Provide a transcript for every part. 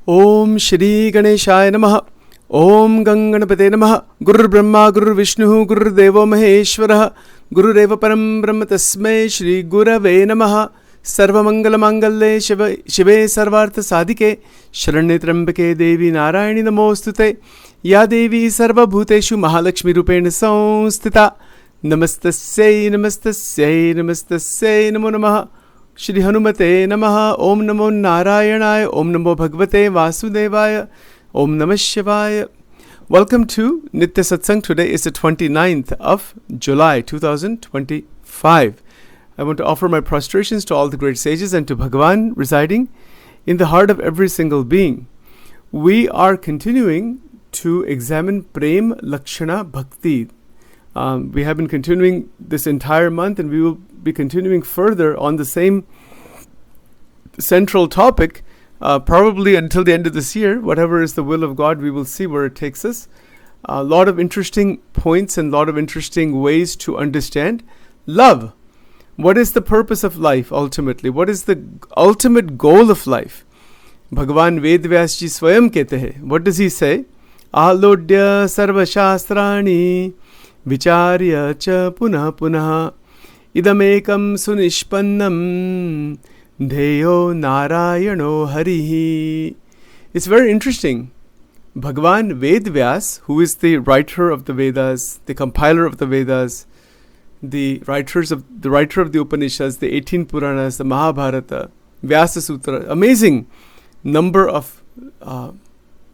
Om Shri Ganeshaya Namaha. Om Ganganapate Namaha. Guru Brahma Guru Vishnu Guru Devo Maheshwaraha. Guru Deva Param Brahma Tasmai Shri Gurave Namaha. Sarva Mangala Mangalle Shive Sarvartha Sadike Sharanye Trambake Devi Narayani Namostute Ya Devi Sarva Bhuteshu Mahalakshmi Rupena Samstita Namastasya Namastasya Namastasya Namo Namaha Shri Hanumate Namaha Om Namo Narayanaya Om Namo Bhagavate Vasudevaya Om Namah Shivaya. Welcome to Nitya Satsang. Today is the 29th of July 2025. I want to offer my prostrations to all the great sages and to Bhagavan residing in the heart of every single being. We are continuing to examine Prem-Lakshana Bhakti. We have been continuing this entire month, and we will be continuing further on the same central topic, probably until the end of this year. Whatever is the will of God, we will see where it takes us. A lot of interesting points and a lot of interesting ways to understand love. What is the purpose of life ultimately? What is the ultimate goal of life? Bhagavan Ved Vyas Ji Swayam kehte hai. What does he say? Alodya sarva shastrani vicharya cha punah punah idamekam sunishpannam dheyo narayano harihi. It's very interesting. Bhagavan Ved Vyas, who is the writer of the Vedas, the compiler of the Vedas, the writer of the Upanishads, the 18 Puranas, the Mahabharata, Vyasa Sutra, amazing number of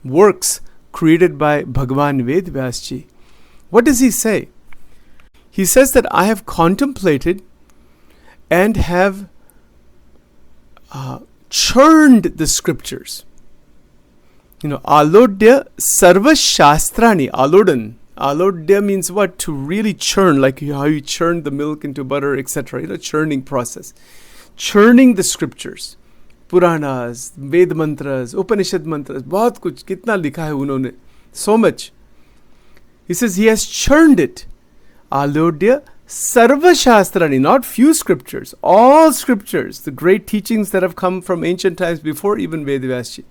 works created by Bhagavan Ved Vyas Ji. What does he say? He says that I have contemplated and have churned the scriptures. Alodya sarva shastrani. Alodya means what? To really churn, like how you churn the milk into butter, etc. Churning process. Churning the scriptures. Puranas, Ved mantras, Upanishad mantras, bahut kuch, kitna likha hai unhone. So much. He says he has churned it. Alodya sarva shastrani, not few scriptures, all scriptures, the great teachings that have come from ancient times before even Ved Vyas Ji.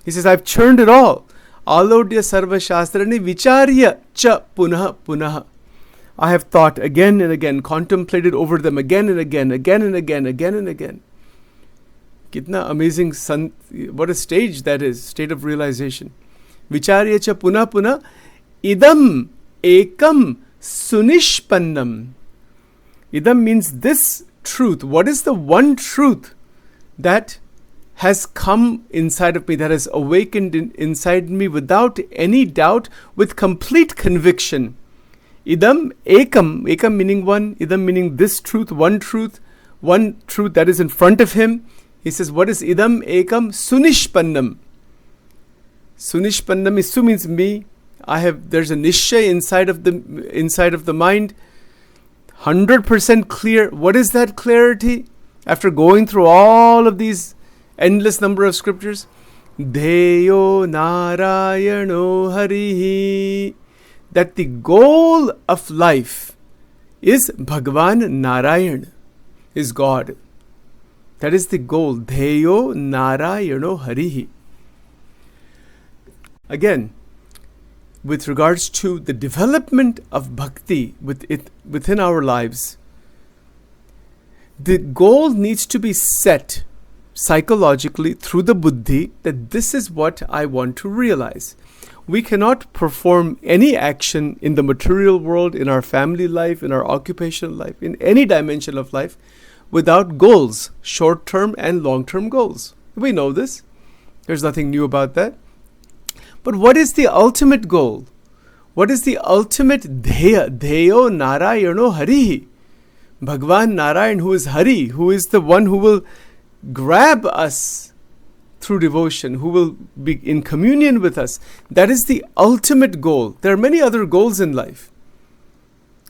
He says, I've churned it all. Alodya sarva shastrani vicharya cha punah punah. I have thought again and again, contemplated over them again and again, again and again, again and again. Kitna amazing, what a stage that is, state of realization. Vicharya cha punah punah idam ekam sunishpannam. Idam means this truth. What is the one truth that has come inside of me, that has awakened inside me without any doubt, with complete conviction? Idam ekam, ekam meaning one, idam meaning this truth that is in front of him. He says, what is idam ekam sunishpannam? Sunishpannam is su means me. There's a nishchay inside of the mind, 100% clear. What is that clarity? After going through all of these endless number of scriptures, Dheyo Narayano Harihi, that the goal of life is Bhagavan Narayan, is God. That is the goal. Dheyo Narayano Harihi. Again, with regards to the development of bhakti within our lives, the goal needs to be set psychologically through the buddhi, that this is what I want to realize. We cannot perform any action in the material world, in our family life, in our occupational life, in any dimension of life, without goals, short-term and long-term goals. We know this. There's nothing new about that. But what is the ultimate goal? What is the ultimate dheya? Dheyo Narayano Harihi. Bhagavan Narayan, who is Hari, who is the one who will grab us through devotion, who will be in communion with us. That is the ultimate goal. There are many other goals in life,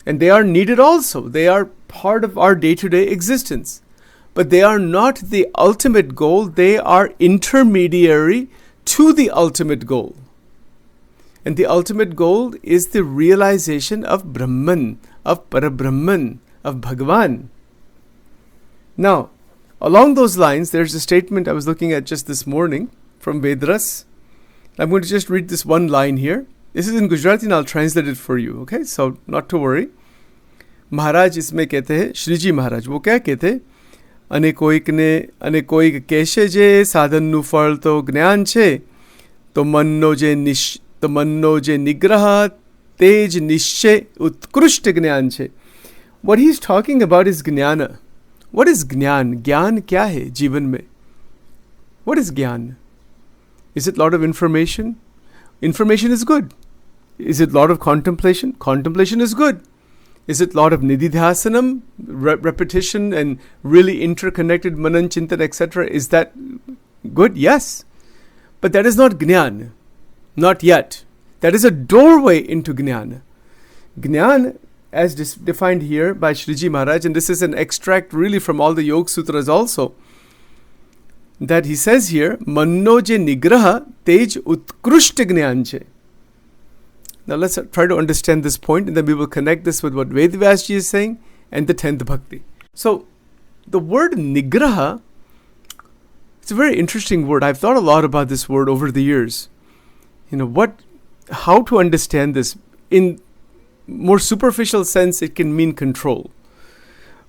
and they are needed also. They are part of our day-to-day existence. But they are not the ultimate goal. They are intermediary to the ultimate goal. And the ultimate goal is the realization of Brahman, of Parabrahman, of Bhagavan. Now, along those lines, there's a statement I was looking at just this morning from Vedras. I'm going to just read this one line here. This is in Gujarati and I'll translate it for you. Okay, so not to worry. महाराज इसमें कहते हैं, श्रीजी महाराज वो क्या कहते हैं, અને કોઈક કહેશે જે સાધનનું ફળ તો જ્ઞાન છે, તો મનનો જે નિગ્રહ તે જ નિશ્ચય ઉત્કૃષ્ટ જ્ઞાન છે. What he's talking about is jnana. What is jnana? ज्ञान क्या है जीवन में? What is jnana? Is it a lot of information? Information is good. Is it a lot of contemplation? Contemplation is good. Is it a lot of nididhyasanam, repetition and really interconnected manan, chintan, etc.? Is that good? Yes. But that is not jnana. Not yet. That is a doorway into jnana. Jnana, as defined here by Shriji Maharaj, and this is an extract really from all the Yoga Sutras also, that he says here, Manno je nigraha tej utkrushta jnana che. Now let's try to understand this point, and then we will connect this with what Vedvyasji is saying and the 10th Bhakti. So the word nigraha, it's a very interesting word. I've thought a lot about this word over the years. How to understand this. In more superficial sense, it can mean control.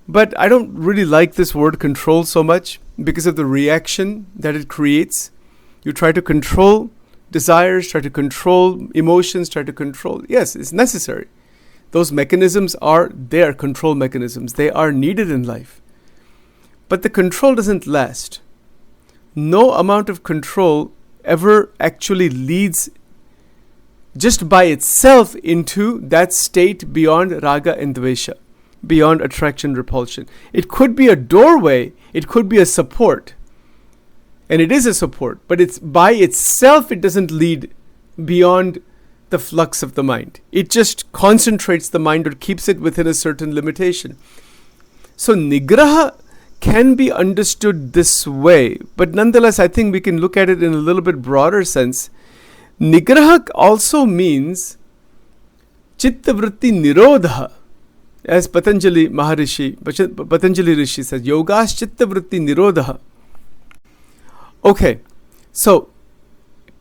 But I don't really like this word control so much because of the reaction that it creates. You try to control desires, try to control emotions, try to control. Yes, it's necessary. Those mechanisms are there, control mechanisms. They are needed in life. But the control doesn't last. No amount of control ever actually leads just by itself into that state beyond raga and dvesha, beyond attraction, repulsion. It could be a doorway, it could be a support. And it is a support, but it's by itself, it doesn't lead beyond the flux of the mind. It just concentrates the mind or keeps it within a certain limitation. So nigraha can be understood this way, but nonetheless, I think we can look at it in a little bit broader sense. Nigraha also means chitta vritti nirodha, as Patanjali Rishi says, yogas chitta vritti nirodha. Okay, so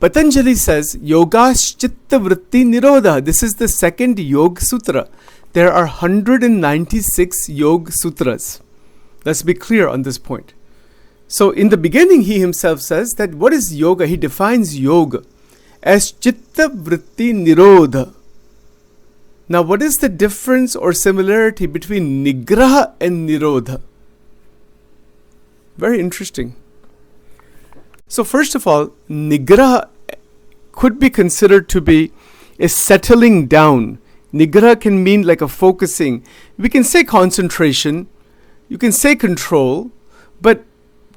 Patanjali says, Yogas Chitta Vritti Nirodha. This is the second Yoga Sutra. There are 196 Yoga Sutras. Let's be clear on this point. So in the beginning, he himself says that what is yoga? He defines yoga as Chitta Vritti Nirodha. Now, what is the difference or similarity between Nigraha and Nirodha? Very interesting. So first of all, nigraha could be considered to be a settling down. Nigraha can mean like a focusing. We can say concentration, you can say control, but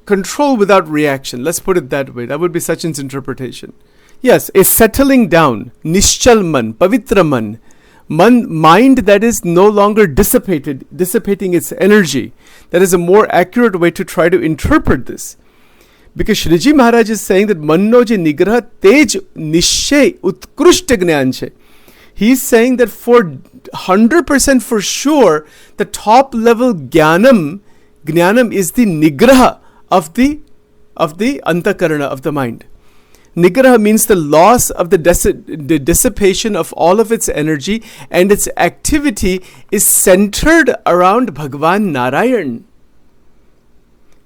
control without reaction. Let's put it that way. That would be Sachin's interpretation. Yes, a settling down, nishchal man, pavitra man, mind that is no longer dissipating its energy. That is a more accurate way to try to interpret this. Because Shriji Maharaj is saying that Manno je nigraha tej nishay utkrushta jnana che. He is saying that for 100% for sure, the top level jnanam is the nigraha of the antakarana, of the mind. Nigraha means the loss of the dissipation of all of its energy, and its activity is centered around Bhagwan Narayan.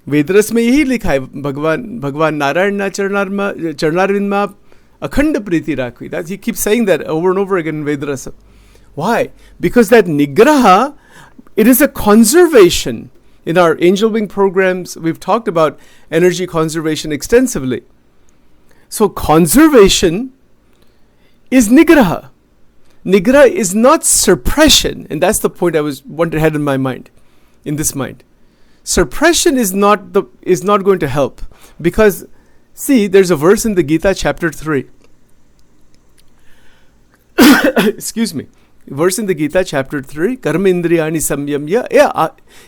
वेदरस में यही लिखा है, भगवान नारायण ना चरणारविंद में आप अखंड प्रीति राखवी. That he keeps saying that over and over again in Vedarasa. Why? Because that nigraha, it is a conservation. In our angel wing programs, we've talked about energy conservation extensively. So conservation is nigraha. Nigraha is not suppression, and that's the point I wanted to have in my mind, in this mind. Suppression is not going to help, because see, there's a verse in the Gita chapter 3. Excuse me. Verse in the Gita chapter 3, Karma indriyani samyamya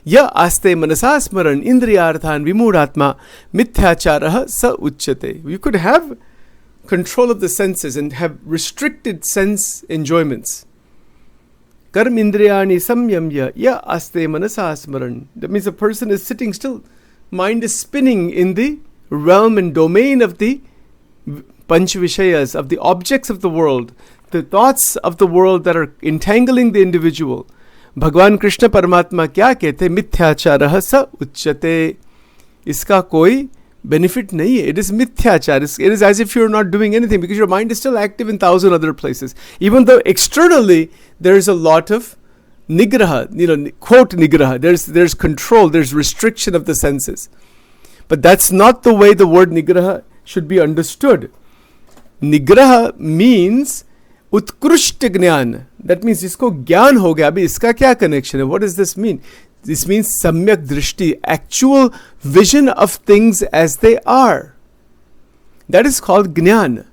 ya aste manasa smaran indriyarthan vimudatma mithyacharaha sa uchyate. You could have control of the senses and have restricted sense enjoyments. Karma indriyani samyamya ya aste manasa smaran. That means a person is sitting still. Mind is spinning in the realm and domain of the Panch Vishayas, of the objects of the world, the thoughts of the world that are entangling the individual. भगवान कृष्ण परमात्मा क्या कहते? मिथ्याचारः स उच्यते. इसका कोई benefit nahi hai. It is mithyachar. It is as if you're not doing anything because your mind is still active in 1,000 other places. Even though externally there is a lot of nigraha, quote nigraha. There's control, there's restriction of the senses. But that's not the way the word nigraha should be understood. Nigraha means उत्कृष्ट ज्ञान. That means जिसको ज्ञान हो गया. अभी इसका क्या connection है? What does this mean? This means सम्यक दृष्टि, actual vision of things as they are. That is called ज्ञान.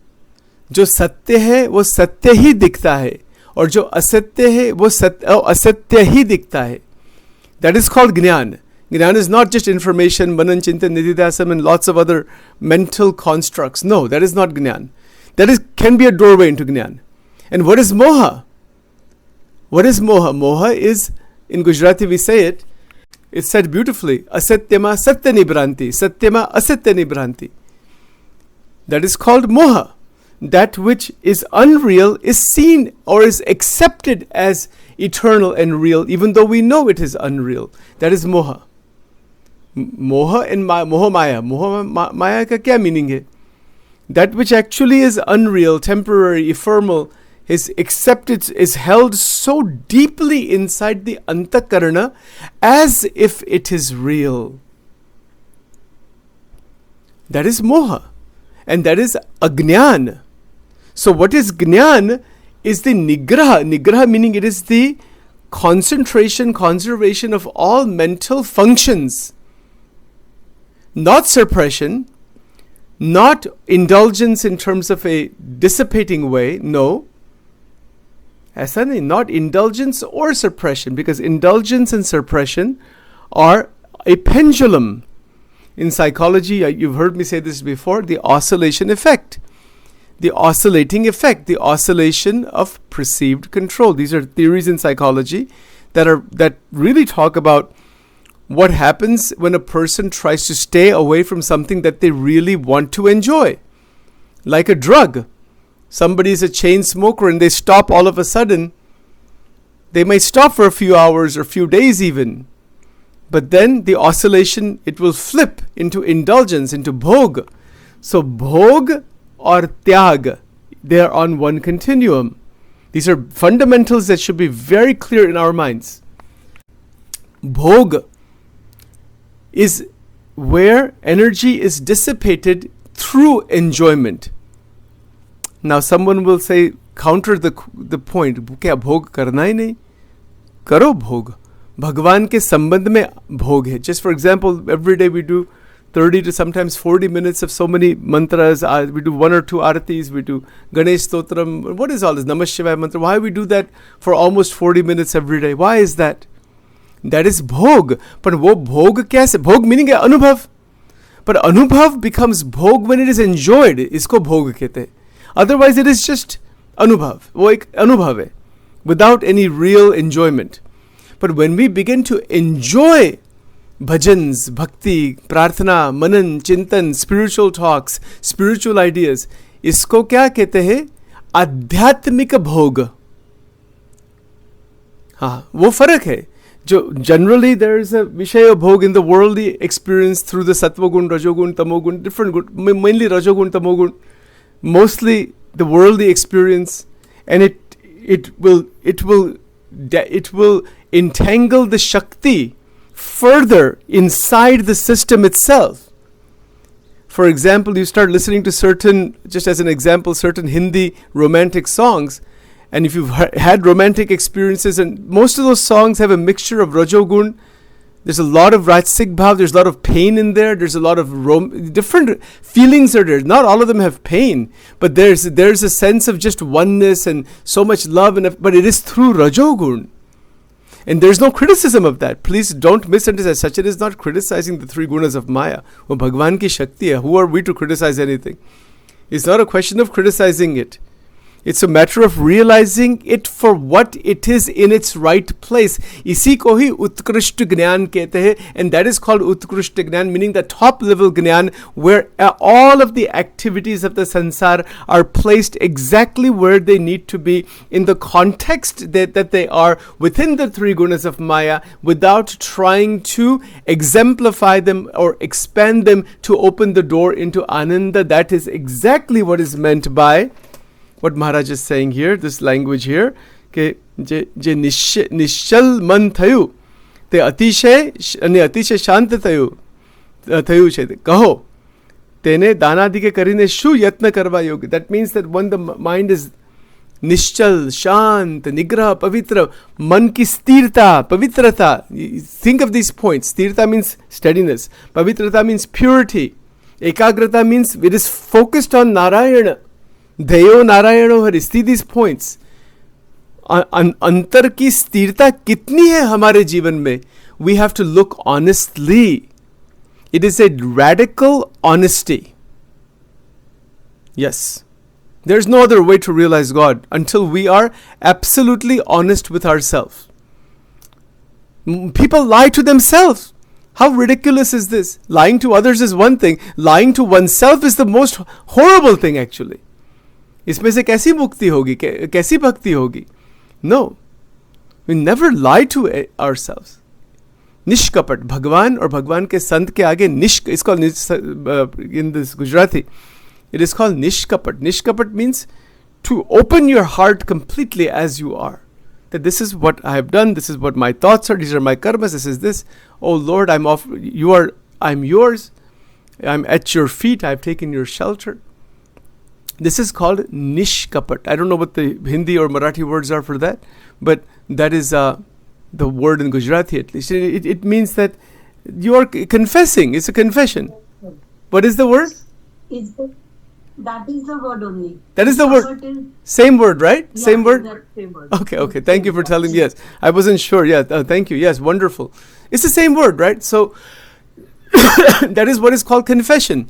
जो सत्य है वो सत्य ही दिखता है और जो असत्य है वो असत्य ही दिखता है. That is called ज्ञान. Jnana is not just information, manan, chintan, nididasam, and lots of other mental constructs. No, that is not Jnana. Can be a doorway into Jnana. And what is moha? What is moha? Moha is, in Gujarati we say it, it's said beautifully, asatyama satya nibranti, satyama asatya nibranti. That is called moha. That which is unreal is seen or is accepted as eternal and real, even though we know it is unreal. That is moha. Moha and moha maya. Moha maya ka kya meaning hai? That which actually is unreal, temporary, ephemeral, is accepted, is held so deeply inside the antakarana as if it is real. That is moha. And that is ajnana. So what is jnana is the nigraha. Nigraha meaning it is the concentration, conservation of all mental functions. Not suppression, not indulgence in terms of a dissipating way, no. ऐसा नहीं, not indulgence or suppression, because indulgence and suppression are a pendulum. In psychology, you've heard me say this before, the oscillation effect. The oscillating effect, the oscillation of perceived control. These are theories in psychology that really talk about what happens when a person tries to stay away from something that they really want to enjoy. Like a drug. Somebody is a chain smoker and they stop all of a sudden. They might stop for a few hours or few days even. But then the oscillation, it will flip into indulgence, into bhog. So bhog or tyag, they are on one continuum. These are fundamentals that should be very clear in our minds. Bhog is where energy is dissipated through enjoyment. Now someone will say, counter the point, क्या भोग करना ही नहीं? करो भोग. भगवान के संबंध में भोग है. Just for example, every day we do 30 to sometimes 40 minutes of so many mantras. We do 1 or 2 aratis. We do Ganesh Stotram. What is all this? Namah Shivaya mantra. Why we do that for almost 40 minutes every day? Why is that? That is bhog. But wo bhog kaise? Bhog meaning hai anubhav. But anubhav becomes bhog when it is enjoyed. Isko bhog kehte hain. Otherwise it is just anubhav. Wo ek anubhav hai. Without any real enjoyment. But when we begin to enjoy bhajans, bhakti, prarthana, manan, chintan, spiritual talks, spiritual ideas, isko kya kehte hain? Adhyatmik bhog. हाँ, वो फर्क है. Generally there is a Vishaya Bhog in the worldly experience through the Sattva Gun, Rajogun, Tamogun, different gun, mainly Rajogun, Tamogun, mostly the worldly experience, and it will entangle the Shakti further inside the system itself. For example, you start listening to certain, just as an example, certain Hindi romantic songs. And if you've had romantic experiences, and most of those songs have a mixture of Rajogun, there's a lot of Rajsik Bhav, there's a lot of pain in there, there's a lot of different feelings are there. Not all of them have pain, but there's a sense of just oneness and so much love, but it is through Rajogun. And there's no criticism of that. Please don't misunderstand. Sachin is not criticizing the 3 gunas of Maya. Wo Bhagwan ki Shakti hai. Who are we to criticize anything? It's not a question of criticizing it. It's a matter of realizing it for what it is in its right place. इसी को ही उत्कृष्ट ज्ञान कहते हैं, and that is called उत्कृष्ट ज्ञान, meaning the top level ज्ञान, where all of the activities of the sansar are placed exactly where they need to be in the context that they are within the three gunas of Maya, without trying to exemplify them or expand them to open the door into Ananda. That is exactly what is meant by what Maharaj is saying here, this language here, કે જે નિશ્ચલ મન થયું તે અતિશય શાંત થયું છે, કહો તેને દાનાદિકે કરીને શું યત્ન કરવા યોગ્ય. That means that when the mind is Nishchal, શાંત, નિગ્રહ, પવિત્ર, मन की स्थिरता, पवित्रता. Think of these points. स्थिरता means steadiness. पवित्रता means purity. एकाग्रता means it is focused on Narayana. Deyo Narayano Hari. See these points. अंतर की स्थिरता कितनी है हमारे जीवन में? We have to look honestly. It is a radical honesty. Yes. There's no other way to realize God until we are absolutely honest with ourselves. People lie to themselves. How ridiculous is this? Lying to others is one thing. Lying to oneself is the most horrible thing actually. इसमें से कैसी मुक्ति होगी, कैसी भक्ति होगी? No. We never lie to ourselves. निष्कपट, भगवान और भगवान के संत के आगे it's called in this Gujarati, it is called nishkapat. Nishkapat means to open your heart completely as you are. That this is what I have done, this is what my thoughts are, these are my karmas, this is this. Oh Lord, I'm yours, I'm at your feet, I've taken your shelter. This is called nishkapat. I don't know what the Hindi or Marathi words are for that, but that is the word in Gujarati at least. It means that you are confessing. It's a confession. What is the word? That is the word only. That is the word. Same word, right? Yeah, same word? Same word. Okay. Thank you for telling me. Yes. I wasn't sure. Yeah. Thank you. Yes. Wonderful. It's the same word, right? So that is what is called confession.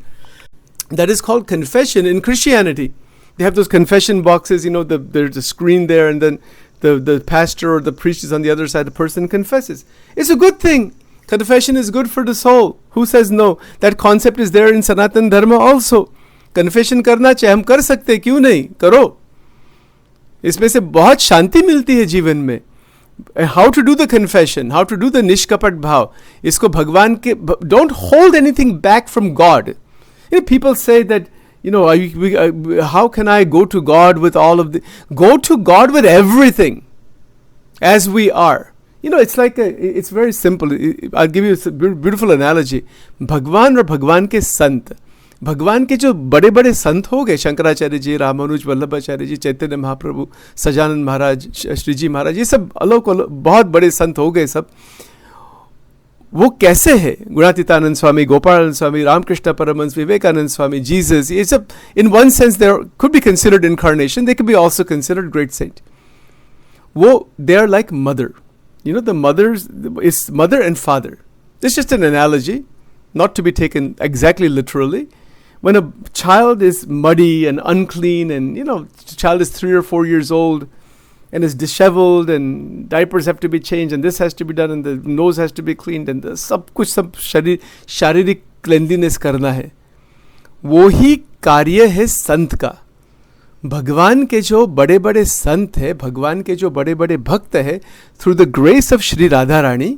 That is called confession in Christianity. They have those confession boxes, there's a screen there, and then the pastor or the priest is on the other side, the person confesses. It's a good thing. Confession is good for the soul. Who says no? That concept is there in Sanatan Dharma also. Confession करना चाहिए, हम कर सकते, क्यों नहीं? करो. इसमें से बहुत शांति मिलती है जीवन में. How to do the confession, how to do the nishkapat bhav. इसको भगवान के, don't hold anything back from God. People say that, how can I go to God with all of the... Go to God with everything, as we are. It's like, it's very simple. I'll give you a beautiful analogy. Bhagwan और भगवान के संत. भगवान के जो बड़े बड़े संत हो गए, शंकराचार्य जी, रामानुज वल्लभाचार्य जी, चैतन्य महाप्रभु, सजानंद महाराज, श्रीजी महाराज, ये सब बहुत बड़े संत हो गए सब. वो कैसे है? गुणातीतानंद स्वामी, गोपालानंद स्वामी, रामकृष्ण परमहंस, विवेकानंद स्वामी, Jesus, ये सब, in one sense they could be considered incarnation, they could be also considered great saint. They are like mother. The mothers is mother and father. It's just an analogy, not to be taken exactly literally. When a child is muddy and unclean, and the child is 3 or 4 years old and is disheveled, and diapers have to be changed, and this has to be done, and the nose has to be cleaned, and सब शारीरिक cleanliness करना है. वो ही कार्य है संत का. भगवान के जो बड़े बड़े संत है, भगवान के जो बड़े बड़े भक्त है, through the grace of Shri Radha Rani,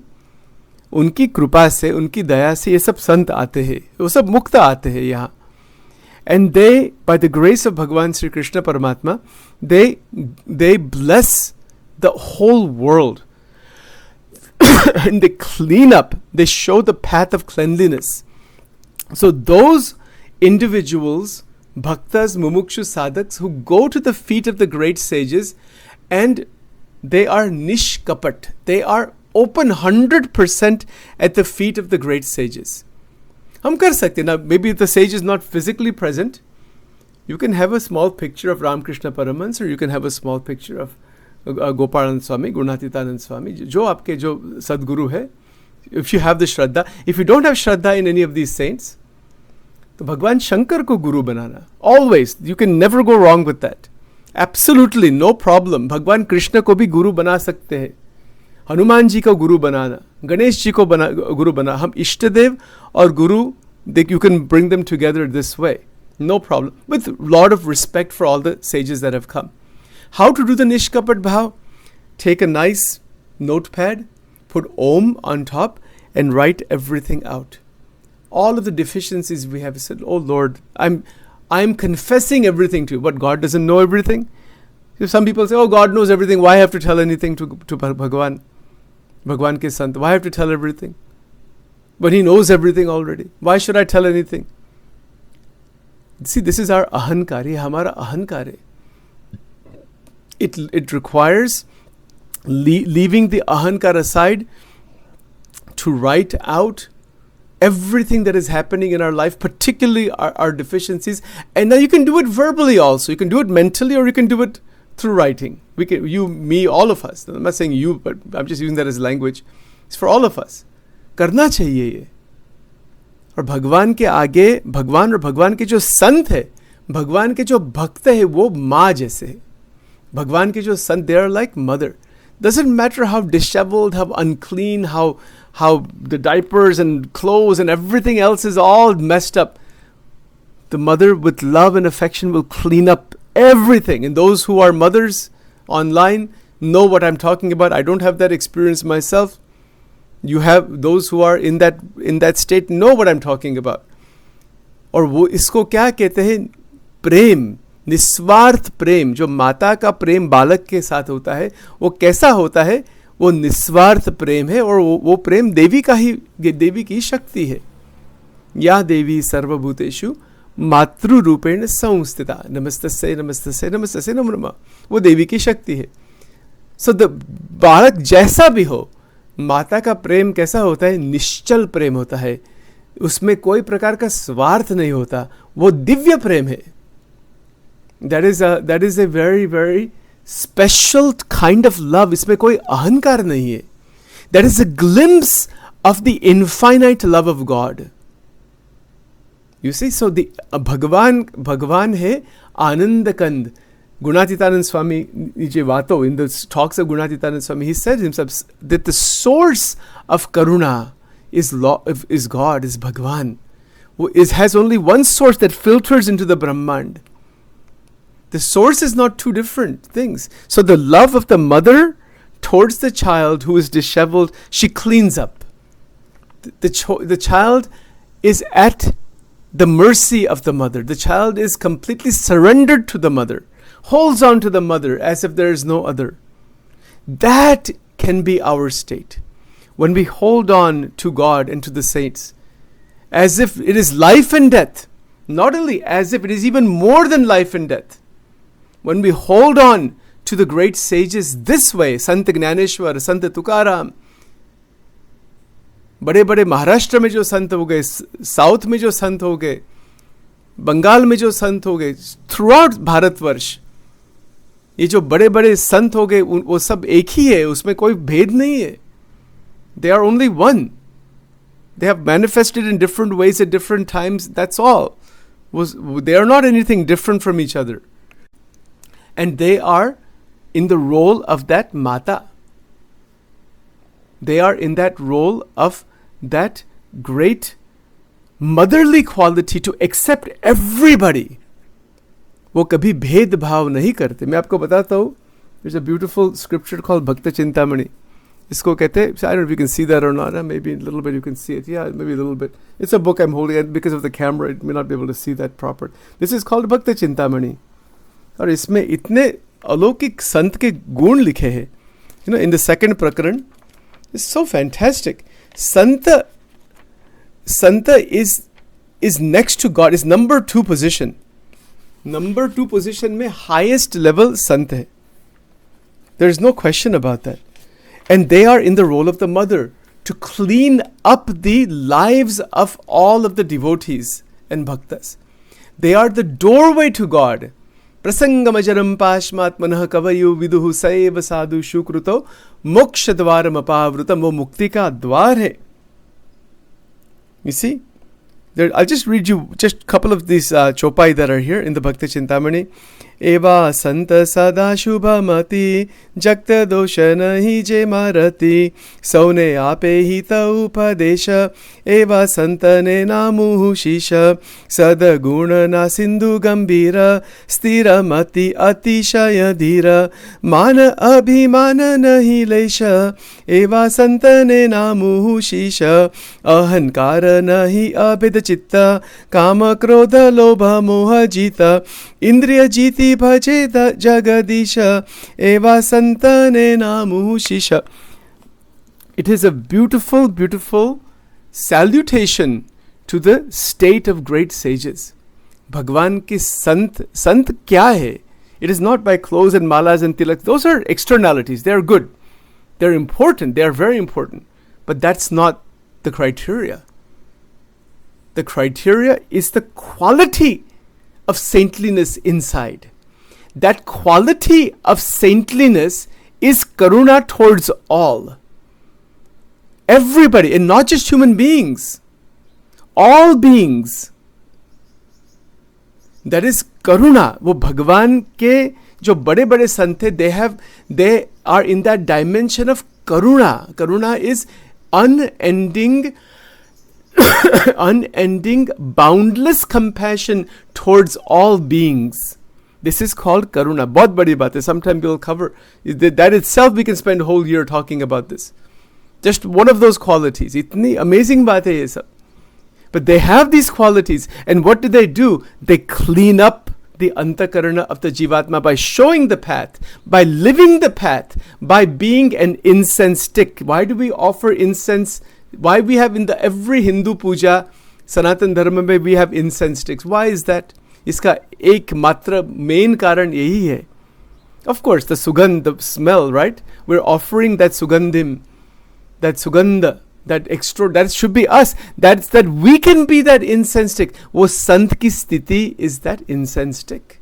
उनकी कृपा से, उनकी दया से ये सब संत आते हैं, वो सब मुक्त आते हैं यहाँ. And they, by the grace of Bhagavan Sri Krishna Paramatma, they bless the whole world. And they clean up, they show the path of cleanliness. So those individuals, bhaktas, mumukshu sadhaks, who go to the feet of the great sages, and they are nishkapat, they are open 100% at the feet of the great sages. हम कर सकते. Now, maybe the sage is not physically present. You can have a small picture of Ramakrishna Paramahans, or you can have a small picture of Gopalanand Swami, Gurnatitanand Swami, जो आपके जो सदगुरु है. If you have the Shraddha. If you don't have Shraddha in any of these saints, तो भगवान शंकर को गुरु बनाना. Always. You can never go wrong with that. Absolutely no problem. Bhagwan Krishna को भी गुरु बना सकते हैं, हनुमान जी को गुरु बनाना, गणेश जी को गुरु बना. हम इष्ट देव और guru, you can bring them together this way, no problem, with lot of respect for all the sages that have come. How to do the nishkapat bhav? Take a nice notepad, put Om on top, and write everything out. All of the deficiencies we have. Said, oh Lord, I'm confessing everything to you. But God doesn't know everything. Some people say, oh, God knows everything. Why have to tell anything to Bhagwan? Bhagwan ke sant. Why have to tell everything? But He knows everything already. Why should I tell anything? See, this is our ahankar. Ye hamara ahankar hai. It requires leaving the ahankar aside to write out everything that is happening in our life, particularly our deficiencies. And now you can do it verbally also. You can do it mentally, or you can do it through writing. We can, you, me, all of us. I'm not saying you, but I'm just using that as language. It's for all of us. करना चाहिए ये. और भगवान के आगे, भगवान और भगवान के जो संत है, भगवान के जो भक्त है, वो माँ जैसे है. भगवान के जो संत, they are like mother. Doesn't matter how disheveled, how unclean, how the diapers and clothes and everything else is all messed up. The mother with love and affection will clean up everything. And those who are mothers online know what I'm talking about. I don't have that experience myself. You have those who are in that state know what I'm talking about. और वो इसको क्या कहते हैं? प्रेम, निस्वार्थ प्रेम. जो माता का प्रेम बालक के साथ होता है, वो कैसा होता है? वो निस्वार्थ प्रेम है. और वो प्रेम देवी की शक्ति है. या देवी सर्वभूतेषु मातृ रूपेण संस्थिता, नमस्तस्यै नमस्तस्यै नमस्तस्यै नमो नमः. वो देवी की शक्ति है. सो द बालक जैसा भी हो, माता का प्रेम कैसा होता है? निश्चल प्रेम होता है. उसमें कोई प्रकार का स्वार्थ नहीं होता. वो दिव्य प्रेम है. That is a very, very special kind of love. इसमें कोई अहंकार नहीं है. That is a glimpse of the infinite love of God. You see, so the भगवान है आनंद कंद. Gunatitanand Swami Nijevato, in the talks of Gunatitanand Swami, he said himself that the source of karuna is God, is Bhagwan. Has only one source that filters into the Brahmand. The source is not two different things. So the love of the mother towards the child who is disheveled, she cleans up. The child is at the mercy of the mother. The child is completely surrendered to the mother, holds on to the mother as if there is no other. That can be our state. When we hold on to God and to the saints, as if it is life and death, not only as if it is even more than life and death. When we hold on to the great sages this way, Sant Gnaneshwar, Sant Tukaram, बड़े बड़े महाराष्ट्र में जो संत हो गए, south में जो संत हो गए, बंगाल में जो संत हो गए, थ्रू आउट भारतवर्ष, ये जो बड़े बड़े संत हो गए, वो सब एक ही है. उसमें कोई भेद नहीं है. They are only one. They have manifested in different ways at different times. That's all. They are not anything different from each other. And they are in the role of that Mata. They are in that role of that great motherly quality to accept everybody. वो कभी भेदभाव नहीं करते. मैं आपको बताता हूँ. There's a beautiful scripture called Bhakti Chintamani. इसको कहते हैं, I don't know if you can see that or not. Maybe a little bit you can see it. Yeah, maybe a little bit. It's a book I'm holding, and because of the camera, it may not be able to see that proper. This is called Bhakti Chintamani. और इसमें इतने अलौकिक संत के गुण लिखे हैं. In the second prakaran, it's so fantastic. Santa is next to God, is number 2 position. Number 2 position में highest level sant है. There is no question about that. And they are in the role of the mother to clean up the lives of all of the devotees and bhaktas. They are the doorway to God. Prasangamajaram pashmatmanah kavayu viduhu saiva sadhu shukruto mokshadvaram apavrutam. वो मुक्ति का द्वार है. You see? I'll just read you just a couple of these chopai that are here in the Bhakti Chintamani. एवा संत सदा शुभमति जगत दोष नहीं जे मारती सौने आपे हित उपदेश एवा संत ने नामु शीश सदगुण ना सिंधु गंभीर स्थिर मति अतिशय धीर मान अभिमान नहीं लेश एवा संत ने नामु शीश अहंकार नहीं अभिद चित्त काम क्रोध लोभ मोह जीत इंद्रिय जीति भजे जगदीश एवा संतने नामु शीश. It is a beautiful, beautiful salutation to the state of great sages. भगवान की संत क्या है? It is not by clothes and malas and tilaks. Those are externalities. They are good. They are important. They are very important. But that's not the criteria. The criteria is the quality of saintliness inside. That quality of saintliness is karuna towards all. Everybody, and not just human beings. All beings. That is karuna. वो भगवान के जो बड़े बड़े संत थे, they are in that dimension of karuna. Karuna is unending, boundless compassion towards all beings. This is called karuna. बहुत बड़ी बात है. Sometime we'll cover that itself. We can spend a whole year talking about this. Just one of those qualities. इतनी amazing बात है ये सब. But they have these qualities, and what do? They clean up the antakarana of the jivatma by showing the path, by living the path, by being an incense stick. Why do we offer incense? Why we have in every Hindu puja, Sanatan Dharma mein we have incense sticks? Why is that? Iska ek matra main karan yahi hai. Of course, the sugandh, the smell, right? We're offering that sugandhim, that sugandha, that extra, that should be us. That's that we can be that incense stick. Wo sant ki sthiti is that incense stick.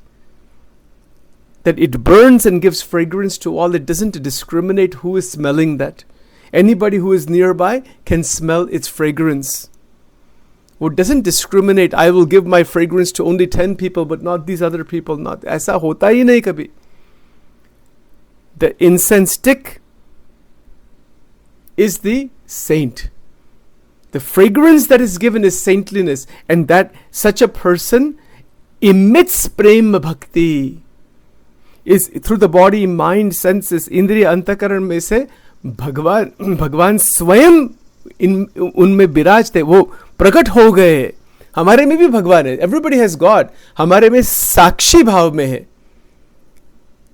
That it burns and gives fragrance to all. It doesn't discriminate who is smelling that. Anybody who is nearby can smell its fragrance. It doesn't discriminate. I will give my fragrance to only 10 people, but not these other people. Not ऐसा होता ही नहीं कभी. The incense stick is the saint. The fragrance that is given is saintliness, and that such a person emits Prem-Bhakti. Is through the body, mind, senses, Indriya, Antakaran में से भगवान स्वयं उनमें विराजते, वो प्रकट हो गए. हमारे में भी भगवान है. Everybody has God. हमारे में साक्षी भाव में है.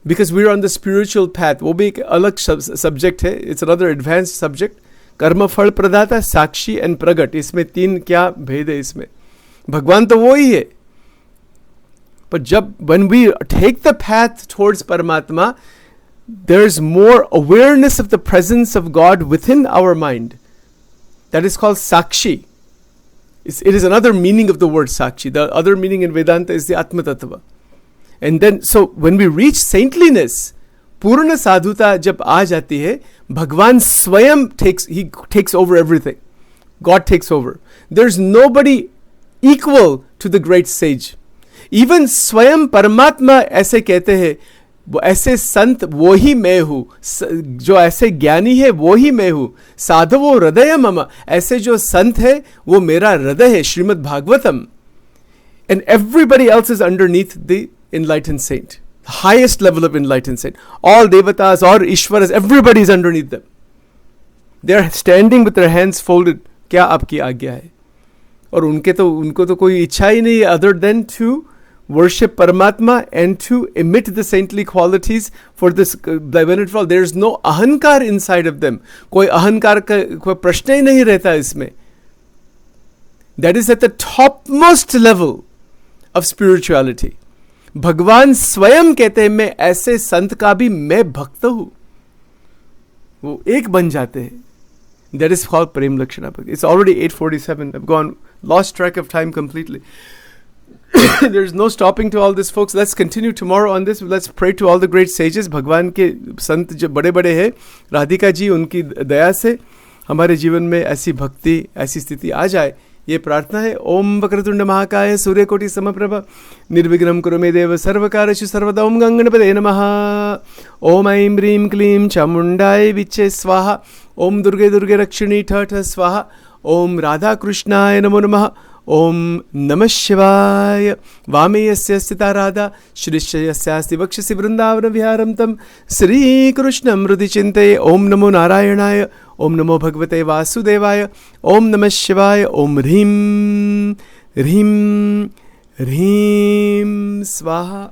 Because we are on the spiritual path. वो भी एक अलग subject है. It's another advanced subject. कर्म फल प्रदाता, साक्षी एंड प्रगट. इसमें 3 क्या भेद है इसमें? भगवान तो वो ही है. But when we take the path towards Paramatma, there's more awareness of the presence of God within our mind. That is called Sakshi. It is another meaning of the word Sakshi. The other meaning in Vedanta is the Atma Tattva. And then, so when we reach saintliness, Purna Sadhuta jab aa jati hai, Bhagwan Swayam takes over everything. God takes over. There's nobody equal to the great sage. Even Swayam Paramatma ऐसे कहते हैं, वो ऐसे संत वो ही मैं हूँ, जो ऐसे ज्ञानी है वो ही मैं हूँ. साधवो हृदय मम, ऐसे जो संत है वो मेरा हृदय है. Shrimad Bhagavatam. And everybody else is underneath the enlightened saint. Highest level of enlightened saint. All devatas, all ishwaras, everybody is underneath them. They are standing with their hands folded. क्या आपकी आज्ञा है? और उनको तो कोई इच्छा ही नहीं other than to worship Paramatma and to emit the saintly qualities for this benefit for all. There is no ahankar inside of them. कोई अहंकार का कोई प्रश्न ही नहीं रहता इसमें. That is at the topmost level of spirituality. भगवान स्वयं कहते हैं मैं ऐसे संत का भी मैं भक्त हूँ. वो एक बन जाते हैं. That is called Prem-Lakshana Bhakti. It's already 8:47. I've lost track of time completely. There's no stopping to all this, folks. Let's continue tomorrow on this. Let's pray to all the great sages. भगवान के संत जो बड़े बड़े हैं, राधिका जी, उनकी दया से हमारे जीवन में ऐसी भक्ति, ऐसी स्थिति आ जाए ये प्रार्थना है। ओम वक्रतुंड महाकाय सूर्यकोटि समप्रभ निर्विघ्नं कुरु मे देव सर्वकार्येषु सर्वदा। ओम गंगणपतये नमः। ओम ऐं ह्रीं क्लीं चामुण्डाय विच्चे स्वाहा। ओम दुर्गे दुर्गे रक्षिणी ठ ठ स्वाहा। ओम राधा कृष्णाय नमो नमः। ओम नमः शिवाय। वामे यस्य स्थिता राधा श्रीश्च यस्यास्ति वक्षसि वृंदावन विहारं तं श्रीकृष्णं हृदि चिन्तये। ओम नमो नारायणाय। ओम नमो भगवते वासुदेवाय। ओम नमः शिवाय। ओम ह्रीं ह्रीं ह्रीं स्वाहा।